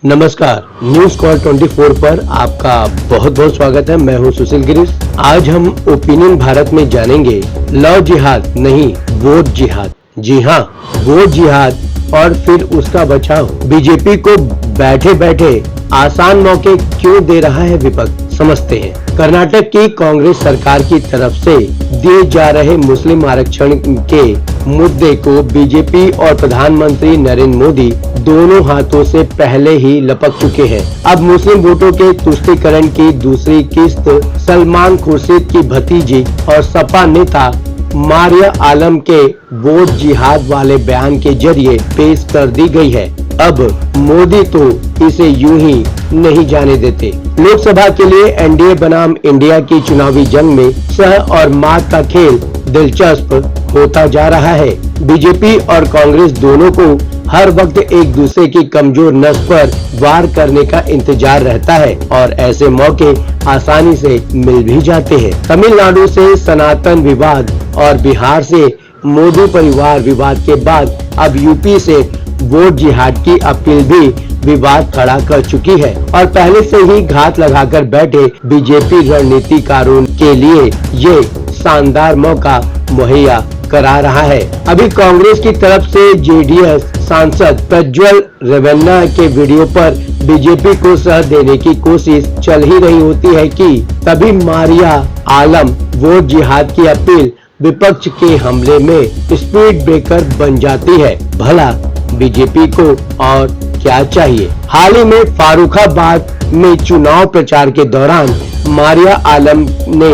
नमस्कार, news call 24 पर आपका बहुत बहुत स्वागत है। मैं हूं सुशील गिरीश। आज हम ओपिनियन भारत में जानेंगे लव जिहाद नहीं वोट जिहाद। जी हाँ, वोट जिहाद और फिर उसका बचाव। बीजेपी को बैठे बैठे आसान मौके क्यों दे रहा है विपक्ष, समझते हैं। कर्नाटक की कांग्रेस सरकार की तरफ से दिए जा रहे मुस्लिम आरक्षण के मुद्दे को बीजेपी और प्रधानमंत्री नरेंद्र मोदी दोनों हाथों से पहले ही लपक चुके हैं। अब मुस्लिम वोटों के तुष्टीकरण की दूसरी किस्त सलमान खुर्शीद की भतीजी और सपा नेता मारिया आलम के वोट जिहाद वाले बयान के जरिए पेश कर दी गई है। अब मोदी तो इसे यूं ही नहीं जाने देते। लोकसभा के लिए एनडीए बनाम इंडिया की चुनावी जंग में सह और मात का खेल दिलचस्प होता जा रहा है। बीजेपी और कांग्रेस दोनों को हर वक्त एक दूसरे की कमजोर नस पर वार करने का इंतजार रहता है और ऐसे मौके आसानी से मिल भी जाते हैं। तमिलनाडु से सनातन विवाद और बिहार से मोदी परिवार विवाद के बाद अब यूपी से वोट जिहाद की अपील भी विवाद खड़ा कर चुकी है और पहले से ही घात लगाकर बैठे बीजेपी रणनीतिकारों के लिए ये शानदार मौका मुहैया करा रहा है। अभी कांग्रेस की तरफ से जेडीएस सांसद प्रज्वल रेवन्ना के वीडियो पर बीजेपी को साथ देने की कोशिश चल ही रही होती है कि तभी मारिया आलम वोट जिहाद की अपील विपक्ष के हमले में स्पीड ब्रेकर बन जाती है। भला बीजेपी को और क्या चाहिए। हाल ही में फारुखाबाद में चुनाव प्रचार के दौरान मारिया आलम ने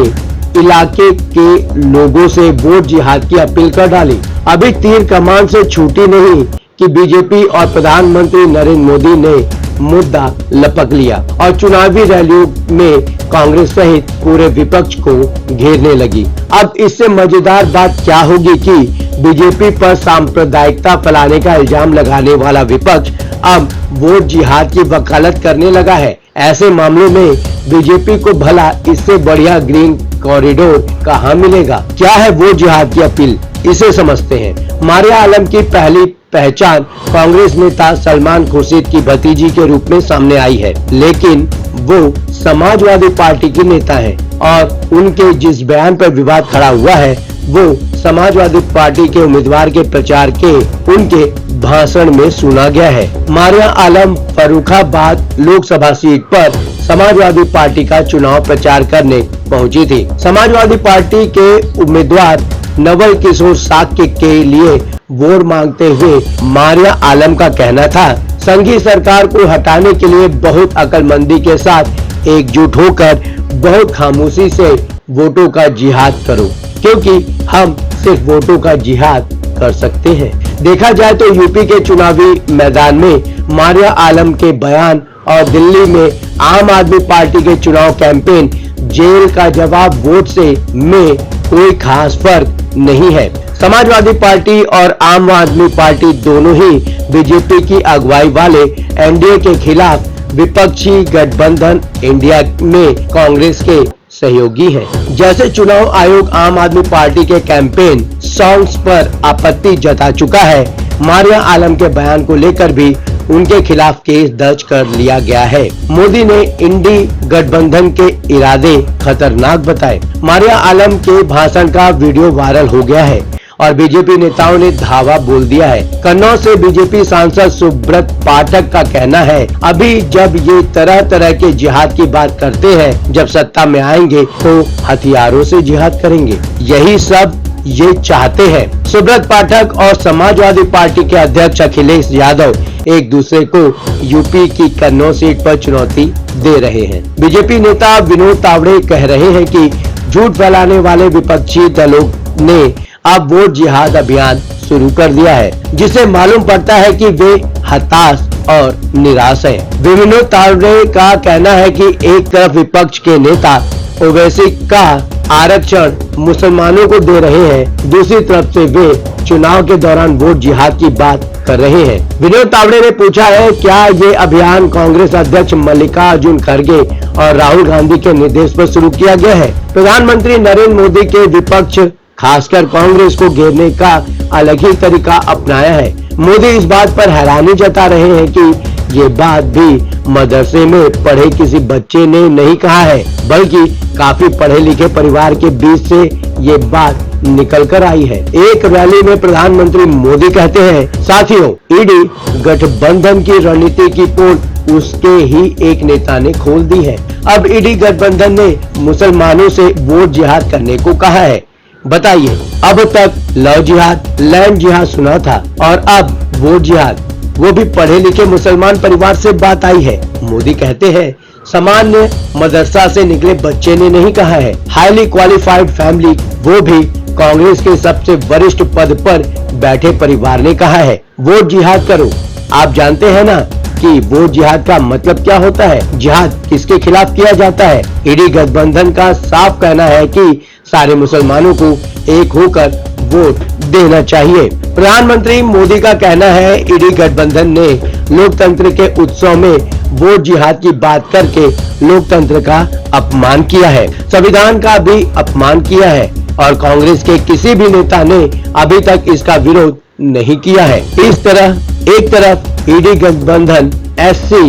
इलाके के लोगों से वोट जिहाद की अपील कर डाली। अभी तीर कमान से छूटी नहीं कि बीजेपी और प्रधानमंत्री नरेंद्र मोदी ने मुद्दा लपक लिया और चुनावी रैलियों में कांग्रेस सहित पूरे विपक्ष को घेरने लगी। अब इससे मजेदार बात क्या होगी कि बीजेपी पर सांप्रदायिकता फैलाने का इल्जाम लगाने वाला विपक्ष अब वोट जिहाद की वकालत करने लगा है। ऐसे मामलों में बीजेपी को भला इससे बढ़िया ग्रीन कॉरिडोर कहां मिलेगा। क्या है वोट जिहाद की अपील, इसे समझते हैं। मारिया आलम की पहली पहचान कांग्रेस नेता सलमान खुर्शीद की भतीजी के रूप में सामने आई है, लेकिन वो समाजवादी पार्टी की नेता हैं और उनके जिस बयान पर विवाद खड़ा हुआ है वो समाजवादी पार्टी के उम्मीदवार के प्रचार के उनके भाषण में सुना गया है। मारिया आलम फर्रुखाबाद लोकसभा सीट पर समाजवादी पार्टी का चुनाव प्रचार करने पहुंची थी। समाजवादी पार्टी के उम्मीदवार नवल किशोर साक्य के लिए वोट मांगते हुए मारिया आलम का कहना था, संघीय सरकार को हटाने के लिए बहुत अक्लमंदी के साथ एकजुट होकर बहुत खामोशी से वोटों का जिहाद करो, क्योंकि हम सिर्फ वोटों का जिहाद कर सकते हैं। देखा जाए तो यूपी के चुनावी मैदान में मारिया आलम के बयान और दिल्ली में आम आदमी पार्टी के चुनाव कैंपेन जेल का जवाब वोट से में कोई खास फर्क नहीं है। समाजवादी पार्टी और आम आदमी पार्टी दोनों ही बीजेपी की अगुवाई वाले एनडीए के खिलाफ विपक्षी गठबंधन इंडिया में कांग्रेस के सहयोगी हैं। जैसे चुनाव आयोग आम आदमी पार्टी के कैंपेन सॉन्ग्स पर आपत्ति जता चुका है, मारिया आलम के बयान को लेकर भी उनके खिलाफ केस दर्ज कर लिया गया है। मोदी ने इंडी गठबंधन के इरादे खतरनाक बताए। मारिया आलम के भाषण का वीडियो वायरल हो गया है और बीजेपी नेताओं ने धावा बोल दिया है। कन्नौज से बीजेपी सांसद सुब्रत पाठक का कहना है, अभी जब ये तरह तरह के जिहाद की बात करते हैं, जब सत्ता में आएंगे तो हथियारों से जिहाद करेंगे। यही सब ये चाहते हैं। सुब्रत पाठक और समाजवादी पार्टी के अध्यक्ष अखिलेश यादव एक दूसरे को यूपी की कन्नौज सीट पर चुनौती दे रहे हैं। बीजेपी नेता विनोद तावड़े कह रहे हैं कि झूठ फैलाने वाले विपक्षी दलों ने अब वोट जिहाद अभियान शुरू कर दिया है, जिससे मालूम पड़ता है कि वे हताश और निराश हैं। विनोद तावड़े का कहना है कि एक तरफ विपक्ष के नेता ओवैसी का आरक्षण मुसलमानों को दे रहे हैं, दूसरी तरफ से वे चुनाव के दौरान वोट जिहाद की बात कर रहे हैं। विनोद तावड़े ने पूछा है, क्या ये अभियान कांग्रेस अध्यक्ष मल्लिकार्जुन खड़गे और राहुल गांधी के निर्देश पर शुरू किया गया है? प्रधानमंत्री नरेंद्र मोदी के विपक्ष खासकर कांग्रेस को घेरने का अलग ही तरीका अपनाया है। मोदी इस बात पर हैरानी जता रहे हैं कि ये बात भी मदरसे में पढ़े किसी बच्चे ने नहीं कहा है, बल्कि काफी पढ़े लिखे परिवार के बीच से ये बात निकल कर आई है। एक रैली में प्रधानमंत्री मोदी कहते हैं, साथियों, ईडी गठबंधन की रणनीति की पोल उसके ही एक नेता ने खोल दी है। अब ईडी गठबंधन ने मुसलमानों से वोट जिहाद करने को कहा है। बताइए, अब तक लव जिहाद, लैंड जिहाद सुना था और अब वोट जिहाद, वो भी पढ़े लिखे मुसलमान परिवार से बात आई है। मोदी कहते हैं, सामान्य मदरसा से निकले बच्चे ने नहीं कहा है, हाईली क्वालिफाइड फैमिली, वो भी कांग्रेस के सबसे वरिष्ठ पद पर बैठे परिवार ने कहा है, वोट जिहाद करो। आप जानते हैं ना कि वोट जिहाद का मतलब क्या होता है? जिहाद किसके खिलाफ किया जाता है? ईडी गठबंधन का साफ कहना है कि सारे मुसलमानों को एक होकर वोट देना चाहिए। प्रधानमंत्री मोदी का कहना है, ईडी गठबंधन ने लोकतंत्र के उत्सव में वोट जिहाद की बात करके लोकतंत्र का अपमान किया है, संविधान का भी अपमान किया है और कांग्रेस के किसी भी नेता ने अभी तक इसका विरोध नहीं किया है। इस तरह एक तरफ ईडी गठबंधन SC,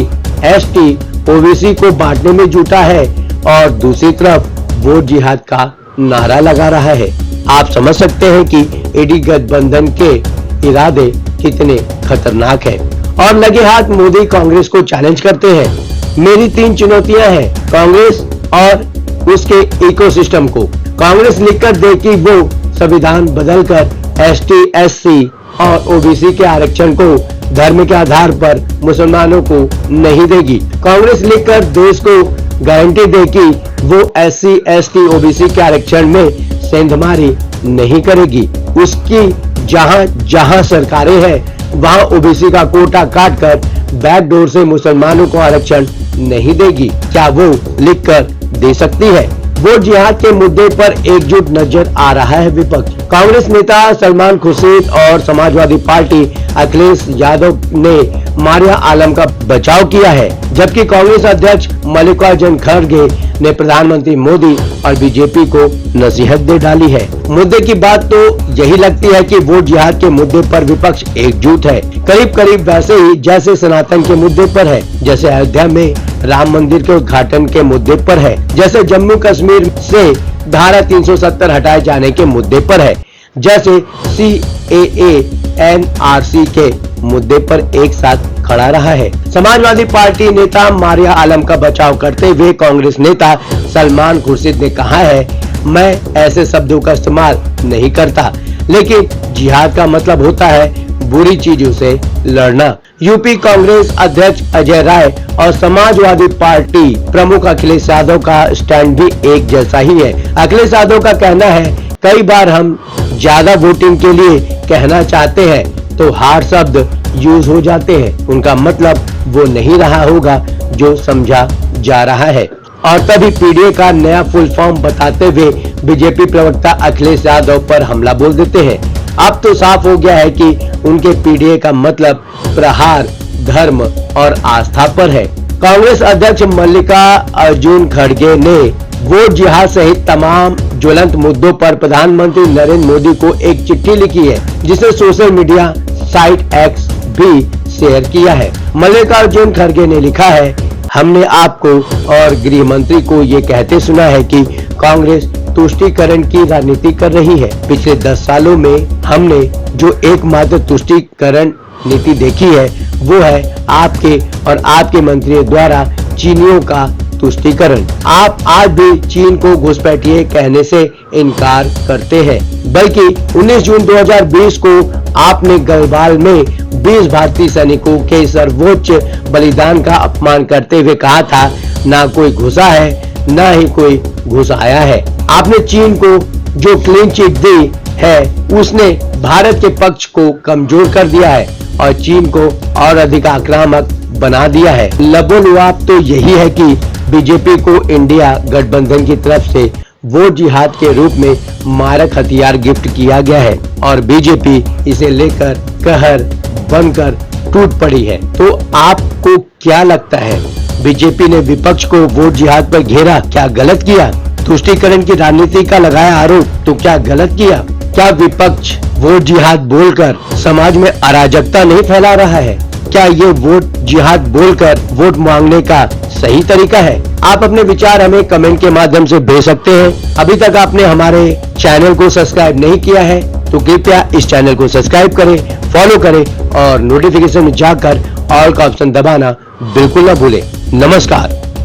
ST, OBC को बांटने में जुटा है और दूसरी तरफ वोट जिहाद का नारा लगा रहा है। आप समझ सकते हैं कि ईडी गठबंधन के इरादे कितने खतरनाक हैं। और लगे हाथ मोदी कांग्रेस को चैलेंज करते हैं। मेरी 3 चुनौतियां हैं कांग्रेस और उसके इकोसिस्टम को। कांग्रेस लिखकर दे कि वो संविधान बदलकर ST, SC और OBC के आरक्षण को धर्म के आधार पर मुसलमानों को नहीं देगी। कांग्रेस लिखकर देश को गारंटी दे कि वो SC, ST, OBC के आरक्षण में सेंधमारी नहीं करेगी। उसकी जहां जहां सरकारें हैं वहां OBC का कोटा काटकर बैकडोर से मुसलमानों को आरक्षण नहीं देगी। क्या वो लिखकर दे सकती है? वोट जिहाद के मुद्दे पर एकजुट नजर आ रहा है विपक्ष। कांग्रेस नेता सलमान खुर्शीद और समाजवादी पार्टी अखिलेश यादव ने मारिया आलम का बचाव किया है, जबकि कांग्रेस अध्यक्ष मल्लिकार्जुन खड़गे ने प्रधानमंत्री मोदी और बीजेपी को नसीहत दे डाली है। मुद्दे की बात तो यही लगती है कि वोट जिहाद के मुद्दे पर विपक्ष एकजुट है, करीब करीब वैसे ही जैसे सनातन के मुद्दे पर है, जैसे अयोध्या में राम मंदिर के उद्घाटन के मुद्दे पर है, जैसे जम्मू कश्मीर से धारा 370 हटाए जाने के मुद्दे पर है, जैसे CAA NRC के मुद्दे पर एक साथ खड़ा रहा है। समाजवादी पार्टी नेता मारिया आलम का बचाव करते हुए कांग्रेस नेता सलमान खुर्शीद ने कहा है, मैं ऐसे शब्दों का इस्तेमाल नहीं करता, लेकिन जिहाद का मतलब होता है बुरी चीजों से लड़ना। यूपी कांग्रेस अध्यक्ष अजय राय और समाजवादी पार्टी प्रमुख अखिलेश यादव का स्टैंड भी एक जैसा ही है। अखिलेश यादव का कहना है, कई बार हम ज्यादा वोटिंग के लिए कहना चाहते हैं तो हार्ड शब्द यूज हो जाते हैं, उनका मतलब वो नहीं रहा होगा जो समझा जा रहा है। और तभी PDA का नया फुल फॉर्म बताते हुए बीजेपी प्रवक्ता अखिलेश यादव पर हमला बोल देते हैं। अब तो साफ हो गया है कि उनके PDA का मतलब प्रहार धर्म और आस्था पर है। कांग्रेस अध्यक्ष मल्लिकार्जुन खड़गे ने वोट जिहाद सहित तमाम ज्वलंत मुद्दों पर प्रधानमंत्री नरेंद्र मोदी को एक चिट्ठी लिखी है, जिसे सोशल मीडिया साइट X भी शेयर किया है। मल्लिकार्जुन खड़गे ने लिखा है, हमने आपको और गृह मंत्री को ये कहते सुना है कि कांग्रेस तुष्टीकरण की राजनीति कर रही है। पिछले 10 सालों में हमने जो एकमात्र तुष्टीकरण नीति देखी है वो है आपके और आपके मंत्रियों द्वारा चीनियों का तुष्टीकरण। आप आज भी चीन को घुसपैठिए कहने से इनकार करते हैं, बल्कि 19 जून 2020 को आपने गढ़वाल में 20 भारतीय सैनिकों के सर्वोच्च बलिदान का अपमान करते हुए कहा था, ना कोई घुसा है ना ही कोई घुस आया है। आपने चीन को जो क्लीन चिट दी है उसने भारत के पक्ष को कमजोर कर दिया है और चीन को और अधिक आक्रामक बना दिया है। लबोलुआब तो यही है कि बीजेपी को इंडिया गठबंधन की तरफ से वोट जिहाद के रूप में मारक हथियार गिफ्ट किया गया है और बीजेपी इसे लेकर कहर बनकर टूट पड़ी है। तो आपको क्या लगता है, बीजेपी ने विपक्ष को वोट जिहाद पर घेरा, क्या गलत किया? तुष्टीकरण की राजनीति का लगाया आरोप, तो क्या गलत किया? क्या विपक्ष वोट जिहाद बोलकर समाज में अराजकता नहीं फैला रहा है? क्या ये वोट जिहाद बोलकर वोट मांगने का सही तरीका है? आप अपने विचार हमें कमेंट के माध्यम से भेज सकते हैं। अभी तक आपने हमारे चैनल को सब्सक्राइब नहीं किया है तो कृपया इस चैनल को सब्सक्राइब करें, फॉलो करें और नोटिफिकेशन में जाकर ऑल का ऑप्शन दबाना बिल्कुल ना भूलें। नमस्कार।